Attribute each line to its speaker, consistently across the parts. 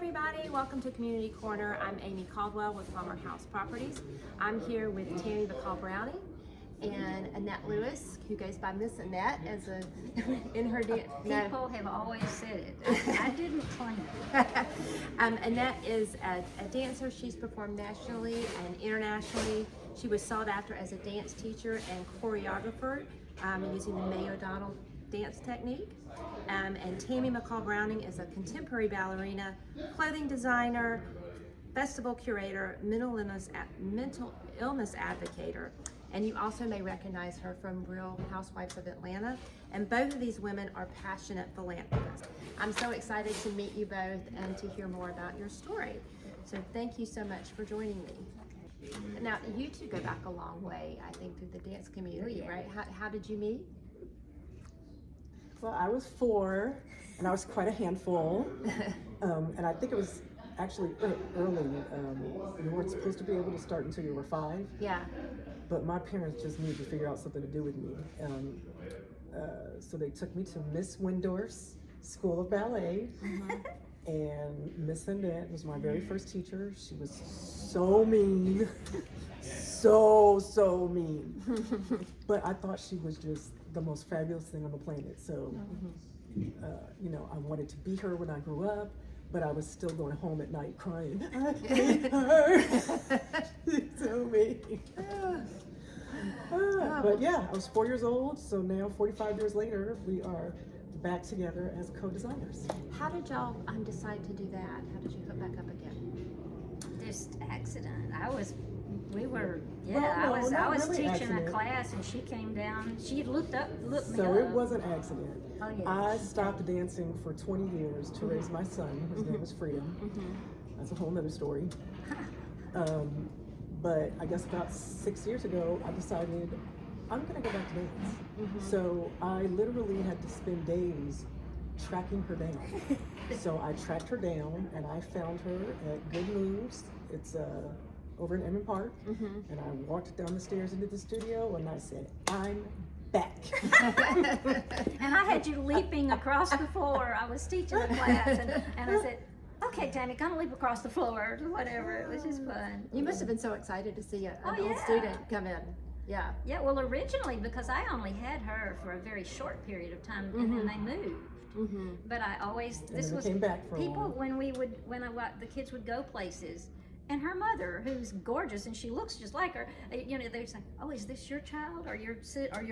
Speaker 1: everybody, welcome to Community Corner. I'm Amy Caldwell with Palmer House Properties. I'm here with Tammy McCall Browning and Annette Lewis, who goes by Miss Annette as a in her
Speaker 2: People have always said it. I didn't claim it.
Speaker 1: Annette is a dancer. She's performed nationally and internationally. She was sought after as a dance teacher and choreographer using the Mae O'Donnell dance technique. And Tammy McCall Browning is a contemporary ballerina, clothing designer, festival curator, mental illness advocator, and you also may recognize her from Real Housewives of Atlanta. And both of these women are passionate philanthropists. I'm so excited to meet you both and to hear more about your story. So thank you so much for joining me. Now, you two go back a long way, I think, through the dance community, right? How did you meet?
Speaker 3: Well, I was 4, and I was quite a handful, and I think it was actually early. You weren't supposed to be able to start until you were 5.
Speaker 1: Yeah.
Speaker 3: But my parents just needed to figure out something to do with me. So they took me to Miss Windorf's School of Ballet, and Miss Annette was my very first teacher. She was so mean, so mean. But I thought she was just the most fabulous thing on the planet. So, I wanted to be her when I grew up, but I was still going home at night crying. I hate her. She's so mean. But yeah, I was 4 years old, so now 45 years later, we are back together as co-designers.
Speaker 1: How did y'all decide to do that? How did you hook back up again?
Speaker 2: Just accident. I was
Speaker 3: Well,
Speaker 2: I was
Speaker 3: really
Speaker 2: teaching
Speaker 3: accident.
Speaker 2: a class and she came down. She looked me up.
Speaker 3: So it was an accident.
Speaker 2: Oh, yeah.
Speaker 3: I stopped dancing for 20 years to raise my son. His name was Freedom. That's a whole nother story. But I guess about 6 years ago, I decided I'm gonna go back to dance. So I literally had to spend days tracking her down. So I tracked her down and I found her at Good Moves. It's over in Emmett Park. And I walked down the stairs into the studio and I said, I'm back.
Speaker 2: And I had you leaping across the floor. I was teaching the class and I said, okay, Tammy, come leap across the floor or whatever. It was just fun.
Speaker 1: You must have been so excited to see an old
Speaker 2: yeah.
Speaker 1: student come in. Yeah.
Speaker 2: Yeah, well, originally, because I only had her for a very short period of time, and then they moved. But I always, this was
Speaker 3: came back for a
Speaker 2: people
Speaker 3: while.
Speaker 2: the kids would go places, and her mother, who's gorgeous and she looks just like her, they'd say, "Oh, is this your child or your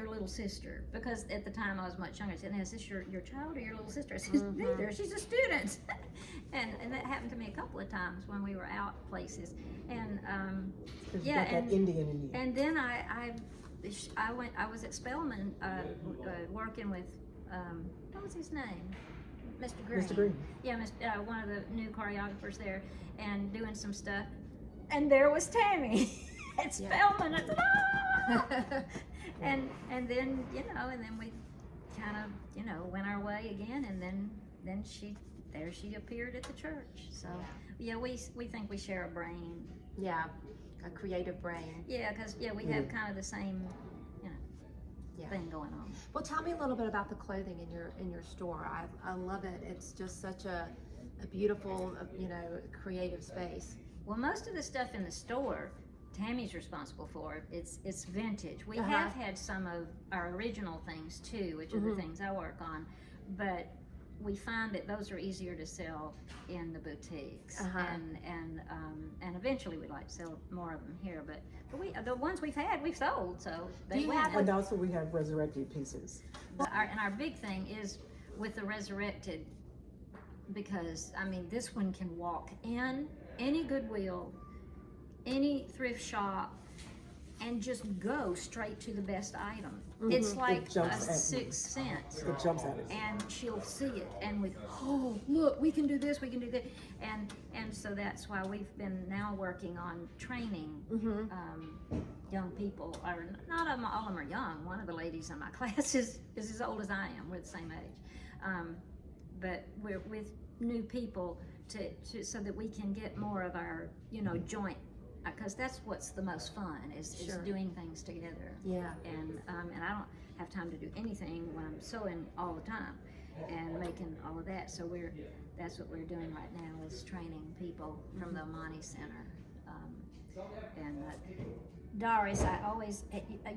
Speaker 2: little sister?" Because at the time I was much younger. I said, "Is this your child or your little sister?" I said, "Neither. She's a student." and that happened to me a couple of times when we were out places. And
Speaker 3: that Indian in you.
Speaker 2: and then I was at Spelman working with what was his name? Mr. Green.
Speaker 3: Mr. Green.
Speaker 2: Yeah, one of the new choreographers there, and doing some stuff. And there was Tammy at Spelman. I said, "Ah!" and then we kind of went our way again, and then she appeared at the church. So yeah, we think we share a brain.
Speaker 1: Yeah, a creative brain.
Speaker 2: Yeah, because we have kind of the same thing going on.
Speaker 1: Well, tell me a little bit about the clothing in your store. I love it. It's just such a beautiful, creative space.
Speaker 2: Well, most of the stuff in the store, Tammy's responsible for. It's vintage. We have had some of our original things too, which are the things I work on, but we find that those are easier to sell in the boutiques, and eventually we'd like to sell more of them here. But the ones we've sold. So
Speaker 3: And also we have resurrected pieces.
Speaker 2: Our big thing is with the resurrected, because this one can walk in any Goodwill, any thrift shop, and just go straight to the best item. It's like a sixth sense.
Speaker 3: It jumps at us.
Speaker 2: And she'll see it, and look, we can do this, we can do that, and so that's why we've been now working on training young people. Or not all of them are young. One of the ladies in my class is as old as I am. We're the same age, but we're with new people to so that we can get more of our joint. Because that's what's the most fun is doing things together.
Speaker 1: Yeah.
Speaker 2: And I don't have time to do anything when I'm sewing all the time and making all of that. So that's what we're doing right now, is training people from the Amani Center. And Doris, I always,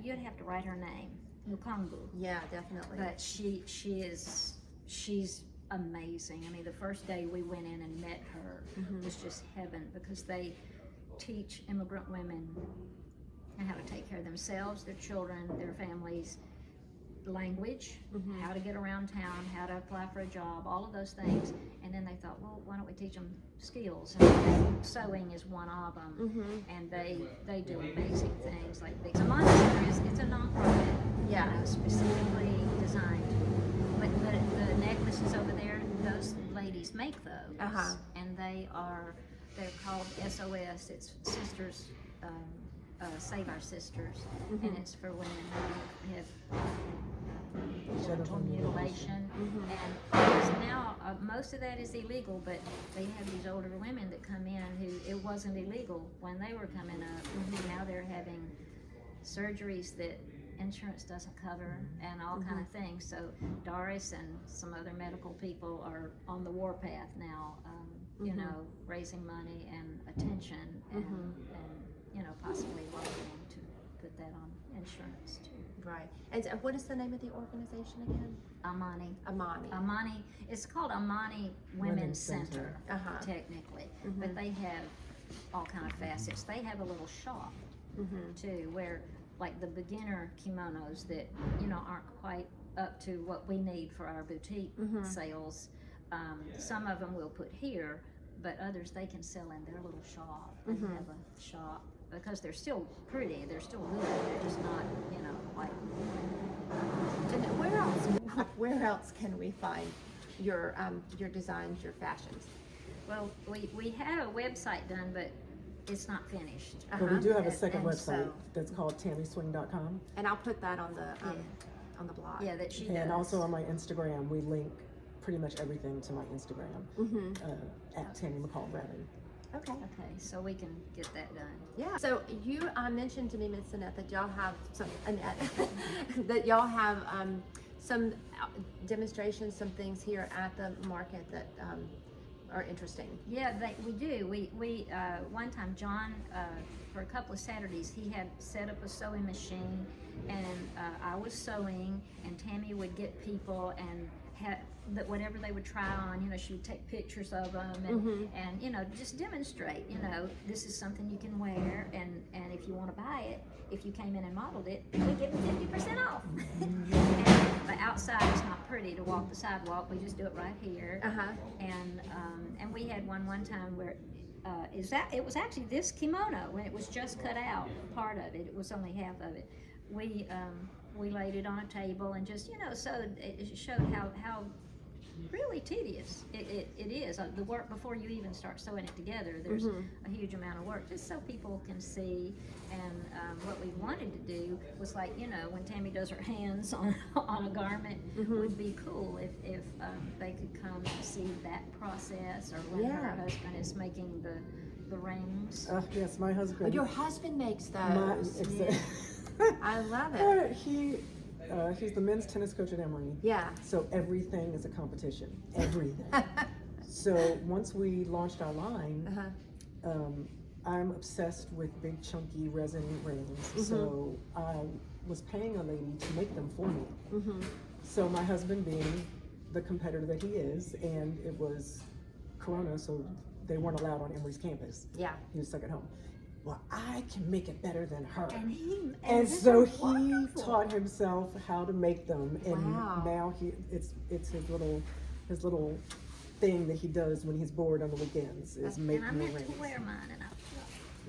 Speaker 2: you'd have to write her name, Mukongu.
Speaker 1: Yeah, definitely.
Speaker 2: But she's amazing. I mean, the first day we went in and met her was just heaven, because they teach immigrant women how to take care of themselves, their children, their families, language, how to get around town, how to apply for a job, all of those things. And then they thought, well, why don't we teach them skills? And sewing is one of them. And they do amazing things. Like the Amani Center it's a nonprofit, specifically designed. But the necklaces over there, those ladies make those, and they're called SOS. It's Sisters. Save Our Sisters, and it's for women who have genital mutilation. And now most of that is illegal, but they have these older women that come in who it wasn't illegal when they were coming up. Now they're having surgeries that insurance doesn't cover and all kind of things. So Doris and some other medical people are on the warpath now, you know, raising money and attention and you know, possibly lobbying to put that on insurance too.
Speaker 1: Right. And what is the name of the organization again?
Speaker 2: Amani.
Speaker 1: Amani.
Speaker 2: It's called Amani Women's Center,
Speaker 1: Uh-huh.
Speaker 2: technically, but they have all kind of facets. They have a little shop too, where like the beginner kimonos that, you know, aren't quite up to what we need for our boutique sales. Some of them we'll put here, but others they can sell in their little shop. They have a shop because they're still pretty, they're still good, they're just not, you know, like.
Speaker 1: And where else can we find your designs, your fashions?
Speaker 2: Well, we have a website done, but it's not finished.
Speaker 3: But we do have a second
Speaker 2: And
Speaker 3: website
Speaker 2: so-
Speaker 3: that's called tammyswing.com.
Speaker 1: And I'll put that on the blog.
Speaker 2: Yeah, that she does.
Speaker 3: And also on my Instagram, we link pretty much everything to my Instagram, at Tammy McCall Brandon.
Speaker 1: Okay.
Speaker 2: Okay, so we can get that done.
Speaker 1: Yeah. So you mentioned to me, Miss Annette, that y'all have that y'all have some demonstrations, some things here at the market that are interesting.
Speaker 2: Yeah, we do. We one time John, for a couple of Saturdays, he had set up a sewing machine, and I was sewing, and Tammy would get people and that whatever they would try on, you know, she would take pictures of them and you know, just demonstrate, you know, this is something you can wear, and if you want to buy it, if you came in and modeled it, we give them 50% off. But outside it's not pretty to walk the sidewalk. We just do it right here. And we had one time where it was actually this kimono when it was just cut out, part of it. It was only half of it. We laid it on a table and just, you know, it showed how really tedious it is. The work before you even start sewing it together, there's a huge amount of work, just so people can see. And what we wanted to do was, like, you know, when Tammy does her hands on a garment, would be cool if they could come and see that process, or when her husband is making the rings.
Speaker 3: Yes, my husband.
Speaker 1: Your husband makes those. I love it.
Speaker 3: He's the men's tennis coach at Emory.
Speaker 1: Yeah.
Speaker 3: So everything is a competition. Everything. So once we launched our line, I'm obsessed with big chunky resin rings. So I was paying a lady to make them for me. So my husband, being the competitor that he is, and it was Corona, so they weren't allowed on Emory's campus.
Speaker 1: Yeah.
Speaker 3: He was stuck at home. Well, I can make it better than her.
Speaker 2: And
Speaker 3: so he taught himself how to make them, and
Speaker 1: Wow.
Speaker 3: now it's his little thing that he does when he's bored on the weekends is make
Speaker 2: And I
Speaker 3: me
Speaker 2: meant
Speaker 3: rings.
Speaker 2: to wear mine, and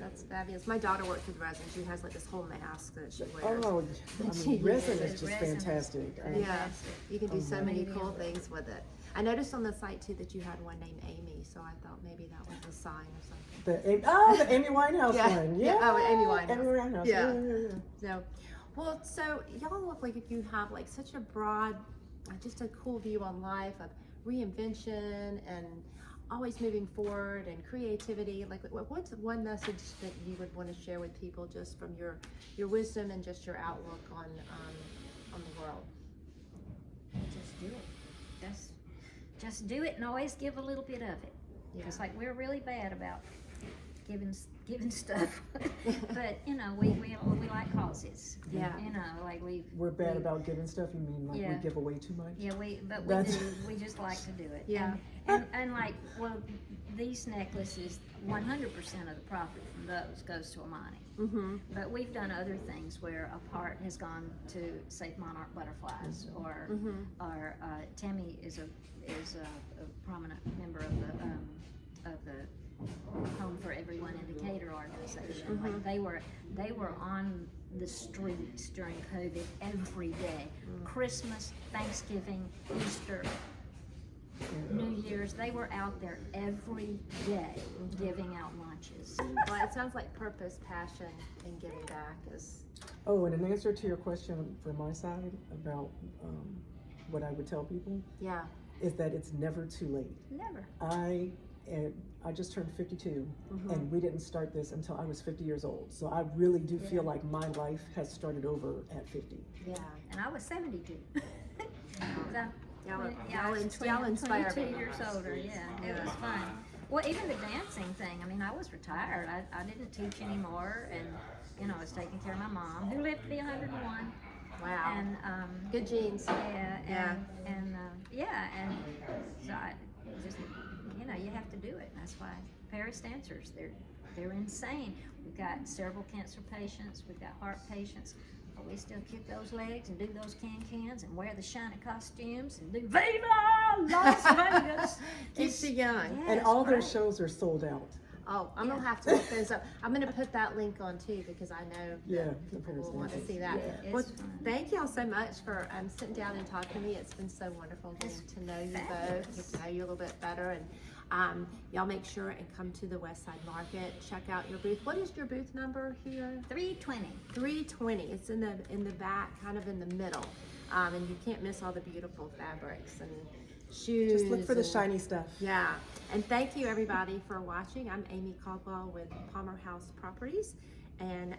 Speaker 1: That's fabulous. My daughter works with resin. She has like this whole mask that she wears.
Speaker 3: Oh, I
Speaker 1: She
Speaker 3: mean, resin
Speaker 1: uses
Speaker 3: is just
Speaker 2: resin is
Speaker 3: fantastic.
Speaker 1: Yeah, you can do so many
Speaker 2: Amazing.
Speaker 1: cool things with it. I noticed on the site too that you had one named Amy, so I thought maybe that was a sign or something.
Speaker 3: The Amy Winehouse
Speaker 1: Yeah.
Speaker 3: one.
Speaker 1: Yeah.
Speaker 3: Yeah.
Speaker 1: Oh, Amy Winehouse.
Speaker 3: Amy Winehouse.
Speaker 1: Yeah.
Speaker 3: Yeah.
Speaker 1: So, well, so y'all look like you have like such a broad, just a cool view on life of reinvention and always moving forward and creativity. Like, what's one message that you would want to share with people just from your wisdom and just your outlook on the world?
Speaker 2: just do it. just do it and always give a little bit of it. It's like we're really bad about giving stuff, but you know we like causes.
Speaker 1: Yeah.
Speaker 2: You know, like
Speaker 3: We're bad about giving stuff. You mean like we give away too much?
Speaker 2: Yeah, we
Speaker 3: That's-
Speaker 2: do. We just like to do it.
Speaker 1: Yeah.
Speaker 2: And like, well, these necklaces, 100% of the profit from those goes to Amani.
Speaker 1: Mm-hmm.
Speaker 2: But we've done other things where a part has gone to Save Monarch Butterflies, or Tammy is a prominent member of the Home for Everyone Indicator organization. Like they were on the streets during COVID every day. Christmas, Thanksgiving, Easter, New Year's, they were out there every day giving out lunches.
Speaker 1: Well, it sounds like purpose, passion, and giving back is.
Speaker 3: Oh, and in answer to your question from my side about what I would tell people
Speaker 1: Yeah.
Speaker 3: is that it's never too late.
Speaker 2: Never.
Speaker 3: I just turned 52, and we didn't start this until I was 50 years old. So I really do feel like my life has started over at 50.
Speaker 1: Yeah.
Speaker 2: And I was 72.
Speaker 1: Y'all inspire
Speaker 2: 22
Speaker 1: me.
Speaker 2: years older, yeah. It was fun. Well, even the dancing thing, I mean, I was retired. I didn't teach anymore, and, you know, I was taking care of my mom, who lived to be 101.
Speaker 1: Wow.
Speaker 2: And,
Speaker 1: Good genes.
Speaker 2: yeah, and so I just, you know, you have to do it. And that's why Paris dancers, they're insane. We've got cerebral cancer patients, we've got heart patients, but we still kick those legs and do those can-cans and wear the shiny costumes and do Viva Las Vegas.
Speaker 1: Keeps you young.
Speaker 2: Yeah,
Speaker 3: And
Speaker 2: it's
Speaker 3: all their
Speaker 2: great.
Speaker 3: shows are sold out.
Speaker 1: Oh, I'm gonna have to look those up. I'm gonna put that link on too because I know
Speaker 3: Yeah,
Speaker 1: that
Speaker 3: the
Speaker 1: people
Speaker 3: Paris
Speaker 1: will want to
Speaker 3: dancers.
Speaker 1: see that.
Speaker 2: Yeah,
Speaker 1: Well,
Speaker 2: it's fun.
Speaker 1: thank y'all so much for sitting down and talking to me. It's been so wonderful getting to know you
Speaker 2: fabulous.
Speaker 1: both, get to know you a little bit better, and y'all make sure and come to the Westside Market. Check out your booth. What is your booth number here?
Speaker 2: 320.
Speaker 1: 320. It's in the back, kind of in the middle, and you can't miss all the beautiful fabrics and shoes.
Speaker 3: Just look for the
Speaker 1: and-
Speaker 3: shiny stuff.
Speaker 1: Yeah, and thank you everybody for watching. I'm Amy Caldwell with Palmer House Properties, and